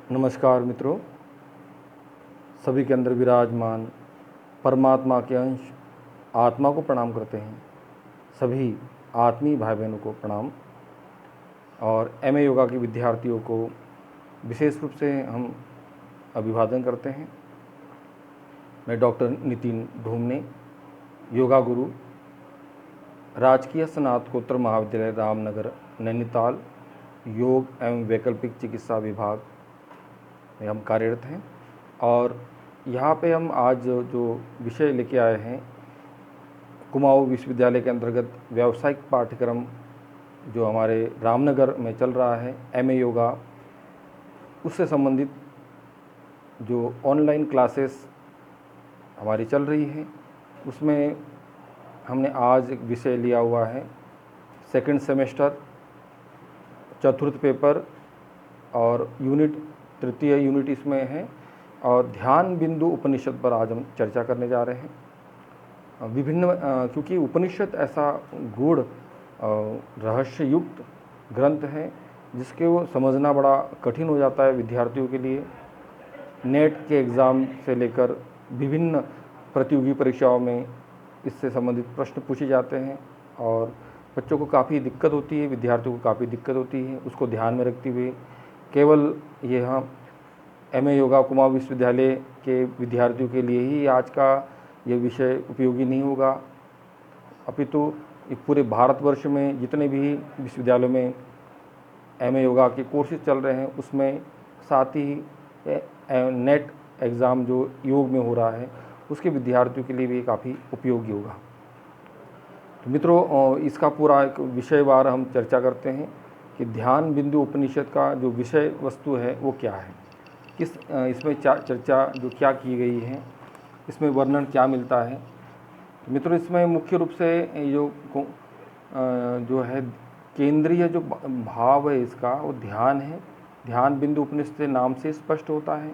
नमस्कार मित्रों, सभी के अंदर विराजमान परमात्मा के अंश आत्मा को प्रणाम करते हैं। सभी आत्मीय भाई बहनों को प्रणाम और एमए योगा के विद्यार्थियों को विशेष रूप से हम अभिवादन करते हैं। मैं डॉक्टर नितिन ढूमने, योगा गुरु, राजकीय स्नातकोत्तर महाविद्यालय रामनगर नैनीताल, योग एवं वैकल्पिक चिकित्सा विभाग में हम कार्यरत हैं। और यहाँ पे हम आज जो विषय लेके आए हैं, कुमाऊं विश्वविद्यालय के अंतर्गत व्यावसायिक पाठ्यक्रम जो हमारे रामनगर में चल रहा है, एमए योगा, उससे संबंधित जो ऑनलाइन क्लासेस हमारी चल रही है, उसमें हमने आज एक विषय लिया हुआ है सेकंड सेमेस्टर, चतुर्थ पेपर और तृतीय यूनिट इसमें है। और ध्यान बिंदु उपनिषद पर आज हम चर्चा करने जा रहे हैं। क्योंकि उपनिषद ऐसा गूढ़ रहस्य युक्त ग्रंथ है जिसके वो समझना बड़ा कठिन हो जाता है विद्यार्थियों के लिए। नेट के एग्ज़ाम से लेकर विभिन्न प्रतियोगी परीक्षाओं में इससे संबंधित प्रश्न पूछे जाते हैं और बच्चों को काफ़ी दिक्कत होती है, विद्यार्थियों को काफ़ी दिक्कत होती है। उसको ध्यान में रखते हुए केवल यहाँ एमए योगा कुमाऊं विश्वविद्यालय के विद्यार्थियों के लिए ही आज का ये विषय उपयोगी नहीं होगा, अपितु पूरे भारतवर्ष में जितने भी विश्वविद्यालयों में एमए योगा के कोर्सेज चल रहे हैं, उसमें साथ ही नेट एग्ज़ाम जो योग में हो रहा है, उसके विद्यार्थियों के लिए भी काफ़ी उपयोगी होगा। तो मित्रों, इसका पूरा एक विषयवार हम चर्चा करते हैं कि ध्यान बिंदु उपनिषद का जो विषय वस्तु है वो क्या है, इसमें चर्चा जो क्या की गई है, इसमें वर्णन क्या मिलता है। तो मित्रों, इसमें मुख्य रूप से जो है केंद्रीय जो भाव है इसका, वो ध्यान है। ध्यान बिंदु उपनिषद के नाम से स्पष्ट होता है।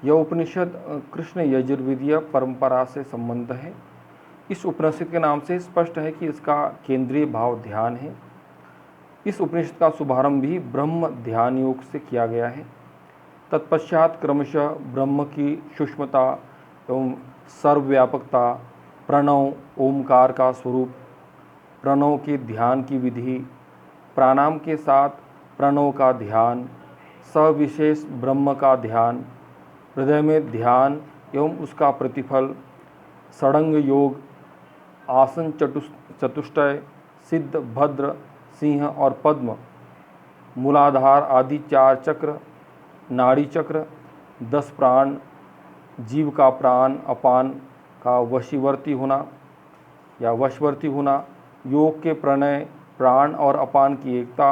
यह उपनिषद कृष्ण यजुर्वेदीय परंपरा से संबंध है। इस उपनिषद के नाम से स्पष्ट है कि इसका केंद्रीय भाव ध्यान है। इस उपनिषद का शुभारंभ भी ब्रह्म ध्यान योग से किया गया है। तत्पश्चात क्रमशः ब्रह्म की सूक्ष्मता एवं सर्वव्यापकता, प्रणव ओमकार का स्वरूप, प्रणव के ध्यान की विधि, प्राणायाम के साथ प्रणव का ध्यान, सविशेष ब्रह्म का ध्यान, हृदय में ध्यान एवं उसका प्रतिफल, षडंग योग, आसन चतुष्टय, सिद्ध, भद्र, सिंह और पद्म, मूलाधार आदि 4 चक्र, नाड़ी चक्र, 10 प्राण, जीव का प्राण अपान का वशीवर्ती होना, योग के प्रणय, प्राण और अपान की एकता,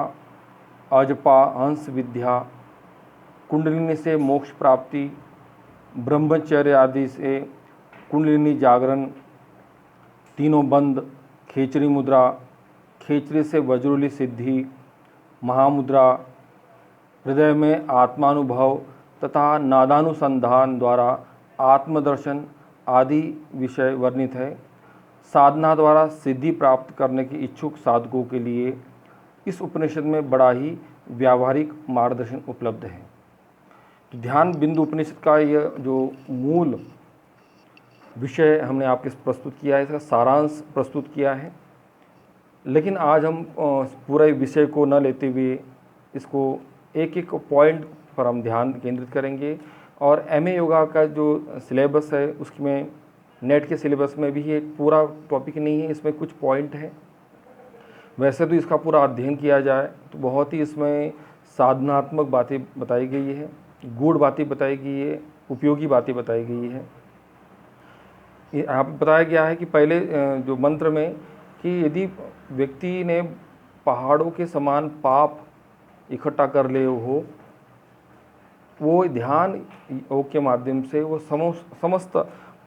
अजपा हंस विद्या, कुंडलिनी से मोक्ष प्राप्ति, ब्रह्मचर्य आदि से कुंडलिनी जागरण, तीनों बंद, खेचरी मुद्रा, खेचरी से वज्रोली सिद्धि, महामुद्रा, हृदय में आत्मानुभव तथा नादानुसंधान द्वारा आत्मदर्शन आदि विषय वर्णित है। साधना द्वारा सिद्धि प्राप्त करने के इच्छुक साधकों के लिए इस उपनिषद में बड़ा ही व्यावहारिक मार्गदर्शन उपलब्ध है। तो ध्यान बिंदु उपनिषद का यह जो मूल विषय हमने आपके प्रस्तुत किया है, इसका सारांश प्रस्तुत किया है। लेकिन आज हम पूरे विषय को न लेते हुए इसको एक एक पॉइंट पर हम ध्यान केंद्रित करेंगे। और एमए योगा का जो सिलेबस है, उसमें नेट के सिलेबस में भी एक पूरा टॉपिक नहीं है, इसमें कुछ पॉइंट है। वैसे तो इसका पूरा अध्ययन किया जाए तो बहुत ही इसमें साधनात्मक बातें बताई गई है, गूढ़ बातें बताई गई है, उपयोगी बातें बताई गई है। यहाँ पर बताया गया है कि पहले जो मंत्र में कि यदि व्यक्ति ने पहाड़ों के समान पाप इकट्ठा कर ले हो, वो ध्यान योग के माध्यम से वो समस्त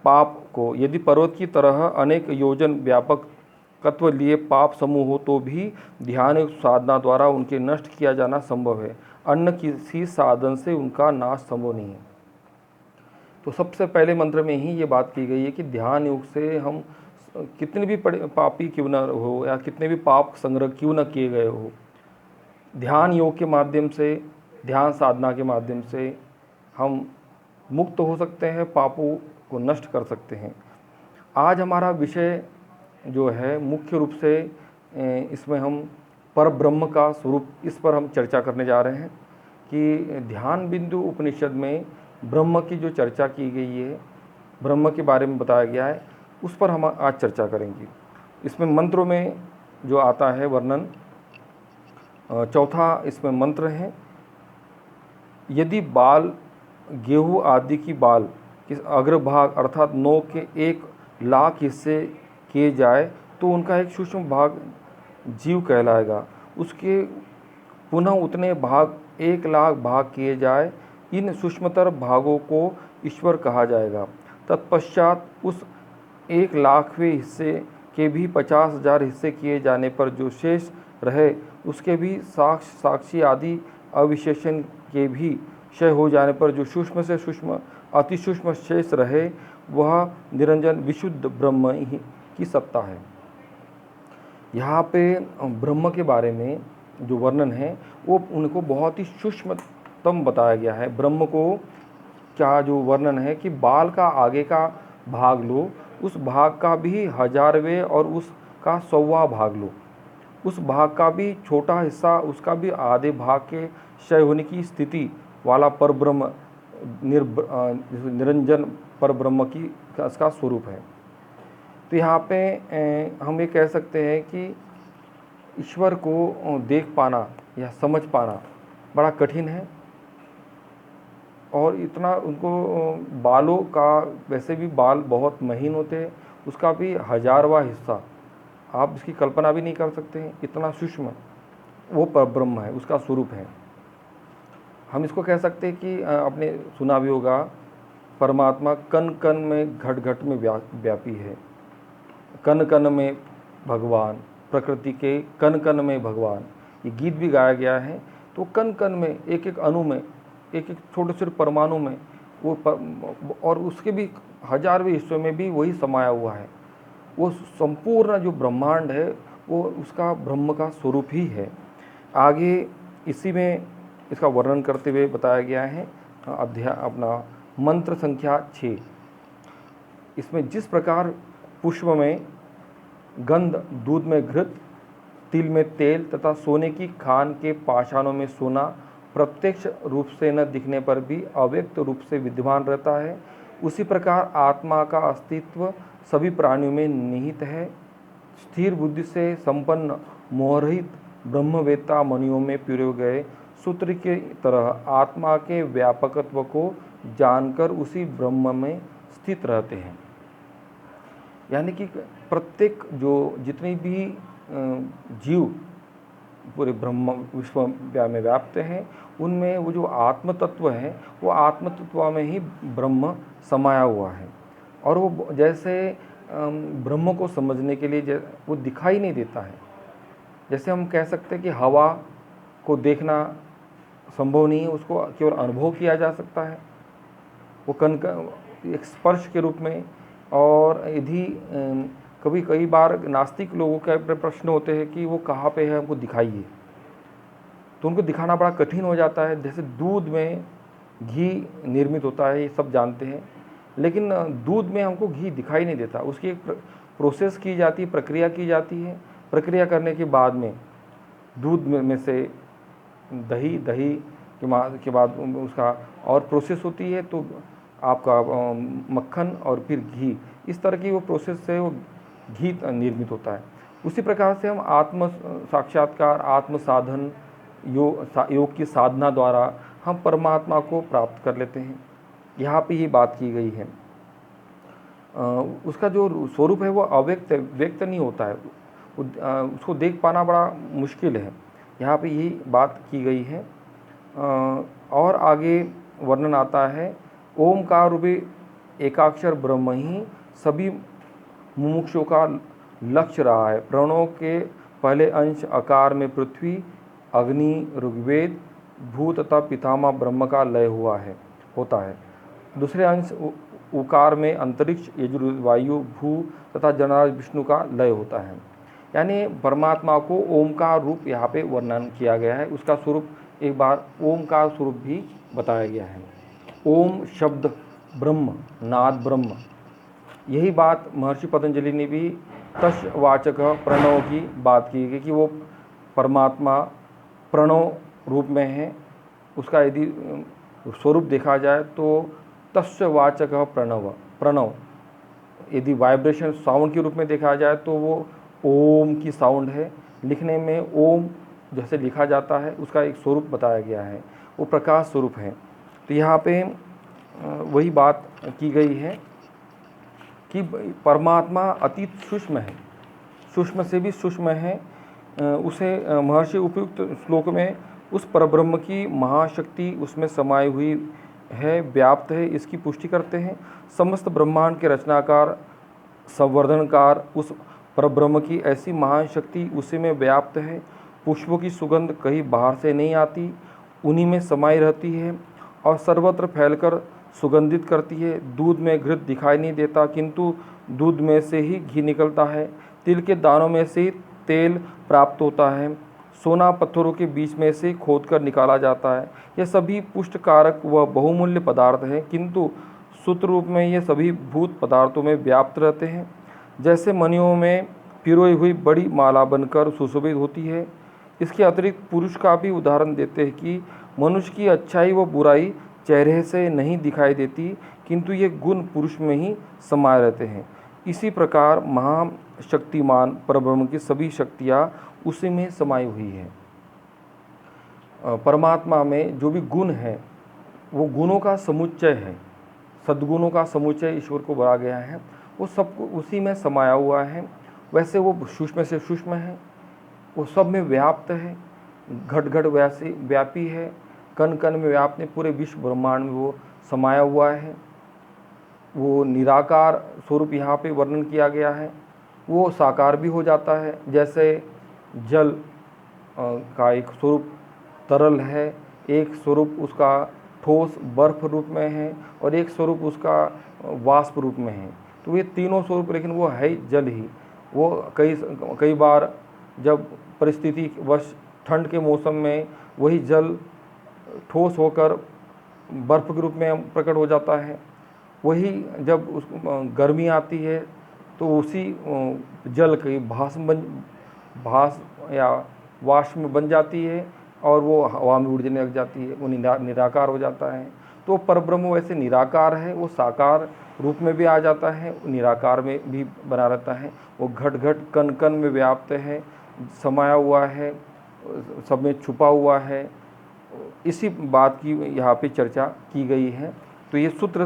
पाप को, यदि पर्वत की तरह अनेक योजन व्यापक तत्व लिए पाप समूह हो तो भी ध्यान साधना द्वारा उनके नष्ट किया जाना संभव है। अन्य किसी साधन से उनका नाश संभव नहीं है। तो सबसे पहले मंत्र में ही ये बात की गई है कि ध्यान योग से हम कितने भी पापी क्यों न हो या कितने भी पाप संग्रह क्यों न किए गए हो, ध्यान योग के माध्यम से, ध्यान साधना के माध्यम से हम मुक्त हो सकते हैं, पापों को नष्ट कर सकते हैं। आज हमारा विषय जो है मुख्य रूप से इसमें हम पर ब्रह्म का स्वरूप, इस पर हम चर्चा करने जा रहे हैं कि ध्यान बिंदु उपनिषद में ब्रह्म की जो चर्चा की गई है, ब्रह्म के बारे में बताया गया है, उस पर हम आज चर्चा करेंगे। इसमें मंत्रों में जो आता है वर्णन, चौथा इसमें मंत्र है, यदि बाल गेहूँ आदि की बाल किस अग्रभाग अर्थात नौ के 1,00,000 हिस्से किए जाए तो उनका एक सूक्ष्म भाग जीव कहलाएगा। उसके पुनः उतने भाग 1,00,000 भाग किए जाए, इन सूक्ष्मतर भागों को ईश्वर कहा जाएगा। तत्पश्चात उस 1,00,000वें हिस्से के भी 50,000 हिस्से किए जाने पर जो शेष रहे, उसके भी साक्षी आदि अविशेषण के भी क्षय हो जाने पर जो सूक्ष्म से सूक्ष्म अति सूक्ष्म शेष रहे, वह निरंजन विशुद्ध ब्रह्म ही की सत्ता है। यहाँ पे ब्रह्म के बारे में जो वर्णन है वो उनको बहुत ही सूक्ष्मतम बताया गया है। ब्रह्म को क्या जो वर्णन है कि बाल का आगे का भाग लो, उस भाग का भी 1000वें और उसका 100वां भाग लो, उस भाग का भी छोटा हिस्सा, उसका भी आधे भाग के क्षय होने की स्थिति वाला परब्रह्म निरंजन परब्रह्म की इसका स्वरूप है। तो यहाँ पे हम ये कह सकते हैं कि ईश्वर को देख पाना या समझ पाना बड़ा कठिन है, और इतना उनको बालों का, वैसे भी बाल बहुत महीन होते हैं, उसका भी 1000वां हिस्सा, आप इसकी कल्पना भी नहीं कर सकते हैं, इतना सूक्ष्म वो परब्रह्म है, उसका स्वरूप है। हम इसको कह सकते हैं कि आपने सुना भी होगा, परमात्मा कण कण में घट घट में व्यापी है, कण कण में भगवान, प्रकृति के कण कण में भगवान, ये गीत भी गाया गया है। तो कण कण में, एक एक अणु में, एक एक छोटे छोटे परमाणु में वो और उसके भी 1000वें हिस्सों में भी वही समाया हुआ है। वो संपूर्ण जो ब्रह्मांड है वो उसका ब्रह्म का स्वरूप ही है। आगे इसी में इसका वर्णन करते हुए बताया गया है अध्याय अपना मंत्र संख्या 6। इसमें जिस प्रकार पुष्प में गंध, दूध में घृत, तिल में तेल तथा सोने की खान के पाषाणों में सोना प्रत्यक्ष रूप से न दिखने पर भी अव्यक्त रूप से विद्यमान रहता है, उसी प्रकार आत्मा का अस्तित्व सभी प्राणियों में निहित है। स्थिर बुद्धि से संपन्न मोहरहित ब्रह्मवेत्ता मनियों में पिरोए गए सूत्र की तरह आत्मा के व्यापकत्व को जानकर उसी ब्रह्म में स्थित रहते हैं। यानी कि प्रत्येक जो जितनी भी जीव पूरे ब्रह्म विश्व में व्याप्त हैं, उनमें वो जो आत्म तत्व है, वो आत्म तत्व में ही ब्रह्म समाया हुआ है। और वो जैसे ब्रह्म को समझने के लिए वो दिखाई नहीं देता है। जैसे हम कह सकते हैं कि हवा को देखना संभव नहीं है, उसको केवल अनुभव किया जा सकता है, वो कण एक स्पर्श के रूप में। और यदि कई बार नास्तिक लोगों के प्रश्न होते हैं कि वो कहाँ पे है, हमको दिखाइए, तो उनको दिखाना बड़ा कठिन हो जाता है। जैसे दूध में घी निर्मित होता है, ये सब जानते हैं, लेकिन दूध में हमको घी दिखाई नहीं देता। उसकी एक प्रोसेस की जाती है, प्रक्रिया की जाती है। प्रक्रिया करने के बाद में दूध में से दही के बाद उसका और प्रोसेस होती है, तो आपका मक्खन और फिर घी, इस तरह की वो प्रोसेस से वो घी निर्मित होता है। उसी प्रकार से हम आत्म साक्षात्कार, आत्म साधन, योग की साधना द्वारा हम परमात्मा को प्राप्त कर लेते हैं। यहाँ पे ये बात की गई है। उसका जो स्वरूप है वो अव्यक्त व्यक्त नहीं होता है, उसको देख पाना बड़ा मुश्किल है। यहाँ पे यही बात की गई है। और आगे वर्णन आता है, ओमकार रूपी एकाक्षर ब्रह्म ही सभी मुमुक्षुओं का लक्ष्य रहा है। प्रणव के पहले अंश आकार में पृथ्वी, अग्नि, ऋग्वेद, भू तथा पितामह ब्रह्म का लय होता है। दूसरे अंश उकार में अंतरिक्ष, यजुर्वायु, भू तथा जनार्दन विष्णु का लय होता है। यानी परमात्मा को ओमकार रूप यहाँ पे वर्णन किया गया है। उसका स्वरूप एक बार ओमकार स्वरूप भी बताया गया है। ओम शब्द ब्रह्म, नाद ब्रह्म। यही बात महर्षि पतंजलि ने भी तस् वाचक प्रणव की बात की है कि वो परमात्मा प्रणव रूप में है। उसका यदि स्वरूप देखा जाए तो तस्य वाचक प्रणव, प्रणव यदि वाइब्रेशन साउंड के रूप में देखा जाए तो वो ओम की साउंड है। लिखने में ओम जैसे लिखा जाता है उसका एक स्वरूप बताया गया है, वो प्रकाश स्वरूप है। तो यहाँ पे वही बात की गई है कि परमात्मा अतीत सूक्ष्म है, सूक्ष्म से भी सूक्ष्म है। उसे महर्षि उपयुक्त श्लोक में उस परब्रह्म की महाशक्ति उसमें समाई हुई है, व्याप्त है, इसकी पुष्टि करते हैं। समस्त ब्रह्मांड के रचनाकार, संवर्धनकार उस परब्रह्म की ऐसी महान शक्ति उसी में व्याप्त है। पुष्पों की सुगंध कहीं बाहर से नहीं आती, उन्हीं में समाई रहती है और सर्वत्र फैलकर सुगंधित करती है। दूध में घृत दिखाई नहीं देता, किंतु दूध में से ही घी निकलता है। तिल के दानों में से ही तेल प्राप्त होता है। सोना पत्थरों के बीच में से खोदकर निकाला जाता है। ये सभी पुष्ट कारक व बहुमूल्य पदार्थ हैं, किंतु सूत्र रूप में ये सभी भूत पदार्थों में व्याप्त रहते हैं। जैसे मणियों में पिरोई हुई बड़ी माला बनकर सुशोभित होती है। इसके अतिरिक्त पुरुष का भी उदाहरण देते हैं कि मनुष्य की अच्छाई व बुराई चेहरे से नहीं दिखाई देती, किंतु ये गुण पुरुष में ही समाये रहते हैं। इसी प्रकार महाशक्तिमान परब्रह्म की सभी शक्तियाँ उसी में समाई हुई हैं। परमात्मा में जो भी गुण है वो गुणों का समुच्चय है, सद्गुणों का समुच्चय ईश्वर को बना गया है, वो सब उसी में समाया हुआ है। वैसे वो सूक्ष्म से सूक्ष्म है, वो सब में व्याप्त है, घट घट वैसे व्यापी है, कण कण में व्याप्त है, पूरे विश्व ब्रह्मांड में वो समाया हुआ है। वो निराकार स्वरूप यहाँ पे वर्णन किया गया है। वो साकार भी हो जाता है, जैसे जल का एक स्वरूप तरल है, एक स्वरूप उसका ठोस बर्फ रूप में है और एक स्वरूप उसका वाष्प रूप में है। तो ये तीनों स्वरूप, लेकिन वो है जल ही। वो कई बार जब परिस्थिति वश ठंड के मौसम में वही जल ठोस होकर बर्फ के रूप में प्रकट हो जाता है। वही जब उस गर्मी आती है तो उसी जल की भास या वाष्प में बन जाती है और वो हवा में उड़ने लग जाती है, वो निराकार हो जाता है। तो परब्रह्म वैसे निराकार है, वो साकार रूप में भी आ जाता है, निराकार में भी बना रहता है। वो घट घट कण कण में व्याप्त है, समाया हुआ है, सब में छुपा हुआ है। इसी बात की यहाँ पे चर्चा की गई है। तो ये सूत्र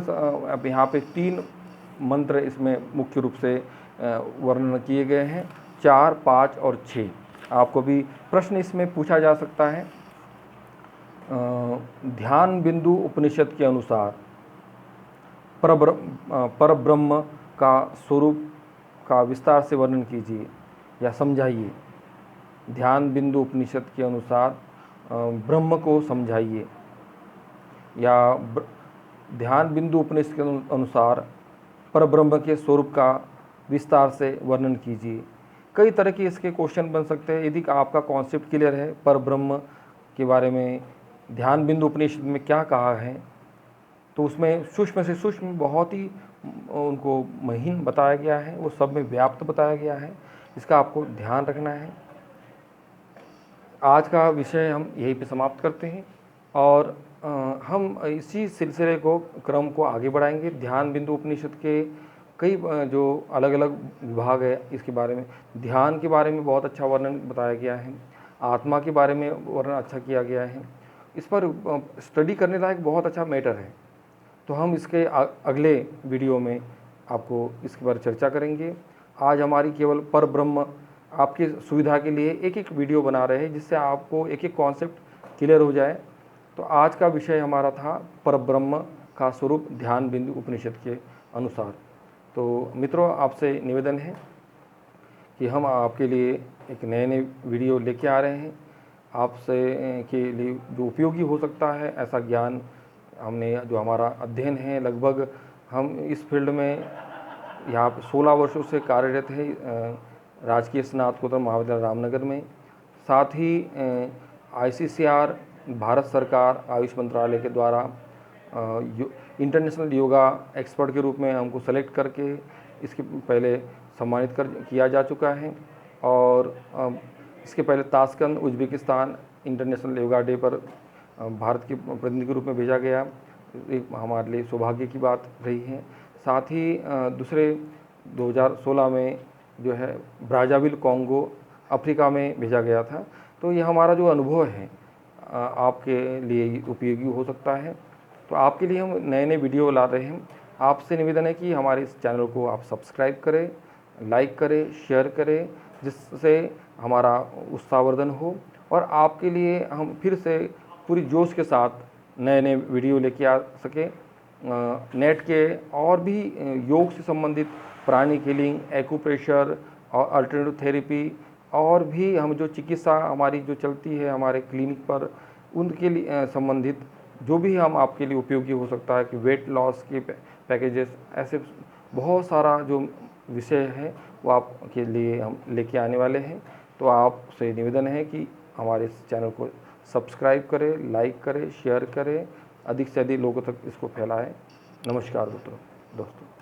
अब यहाँ पे 3 मंत्र इसमें मुख्य रूप से वर्णन किए गए हैं, 4, 5 और 6। आपको भी प्रश्न इसमें पूछा जा सकता है। ध्यान बिंदु उपनिषद के अनुसार परब्रह्म का स्वरूप का विस्तार से वर्णन कीजिए या समझाइए। ध्यान बिंदु उपनिषद के अनुसार ब्रह्म को समझाइए, या ध्यान बिंदु उपनिषद के अनुसार परब्रह्म के स्वरूप का विस्तार से वर्णन कीजिए। कई तरह के इसके क्वेश्चन बन सकते हैं। यदि आपका कॉन्सेप्ट क्लियर है परब्रह्म के बारे में, ध्यान बिंदु उपनिषद में क्या कहा है, तो उसमें सूक्ष्म से सूक्ष्म बहुत ही उनको महीन बताया गया है, वो सब में व्याप्त बताया गया है। इसका आपको ध्यान रखना है। आज का विषय हम यहीं पे समाप्त करते हैं और हम इसी सिलसिले को, क्रम को आगे बढ़ाएंगे। ध्यान बिंदु उपनिषद के कई जो अलग अलग विभाग है, इसके बारे में, ध्यान के बारे में बहुत अच्छा वर्णन बताया गया है, आत्मा के बारे में वर्णन अच्छा किया गया है। इस पर स्टडी करने लायक बहुत अच्छा मैटर है। तो हम इसके अगले वीडियो में आपको इसके बारे चर्चा करेंगे। आज हमारी केवल परब्रह्म आपकी सुविधा के लिए एक एक वीडियो बना रहे हैं, जिससे आपको एक एक कॉन्सेप्ट क्लियर हो जाए। तो आज का विषय हमारा था परब्रह्म का स्वरूप ध्यान बिंदु उपनिषद के अनुसार। तो मित्रों, आपसे निवेदन है कि हम आपके लिए एक नए नए वीडियो लेके आ रहे हैं। आपसे के लिए जो उपयोगी हो सकता है ऐसा ज्ञान हमने, जो हमारा अध्ययन है, लगभग हम इस फील्ड में यहाँ 16 वर्षों से कार्यरत है राजकीय स्नातकोत्तर महाविद्यालय रामनगर में। साथ ही ICCR भारत सरकार आयुष मंत्रालय के द्वारा इंटरनेशनल योगा एक्सपर्ट के रूप में हमको सेलेक्ट करके इसके पहले सम्मानित किया जा चुका है। और इसके पहले Tashkent Uzbekistan international yoga day पर भारत के प्रतिनिधि के रूप में भेजा गया, एक हमारे लिए सौभाग्य की बात रही है। साथ ही दूसरे 2016 में जो है ब्राज़ाविल कॉन्गो अफ्रीका में भेजा गया था। तो ये हमारा जो अनुभव है आपके लिए उपयोगी हो सकता है। तो आपके लिए हम नए नए वीडियो ला रहे हैं। आपसे निवेदन है कि हमारे इस चैनल को आप सब्सक्राइब करें, लाइक करें, शेयर करें, जिससे हमारा उत्साहवर्धन हो और आपके लिए हम फिर से पूरी जोश के साथ नए नए वीडियो लेके आ सकें। नेट के और भी योग से संबंधित प्राणिक हीलिंग, एक्यूप्रेशर और अल्टरनेटिव थेरेपी और भी हम जो चिकित्सा हमारी जो चलती है हमारे क्लिनिक पर, उनके लिए संबंधित जो भी हम आपके लिए उपयोगी हो सकता है कि वेट लॉस के पैकेजेस, ऐसे बहुत सारा जो विषय है वो आपके लिए हम लेके आने वाले हैं। तो आपसे निवेदन है कि हमारे इस चैनल को सब्सक्राइब करें, लाइक करें, शेयर करें, अधिक से अधिक लोगों तक इसको फैलाएं। नमस्कार दोस्तों।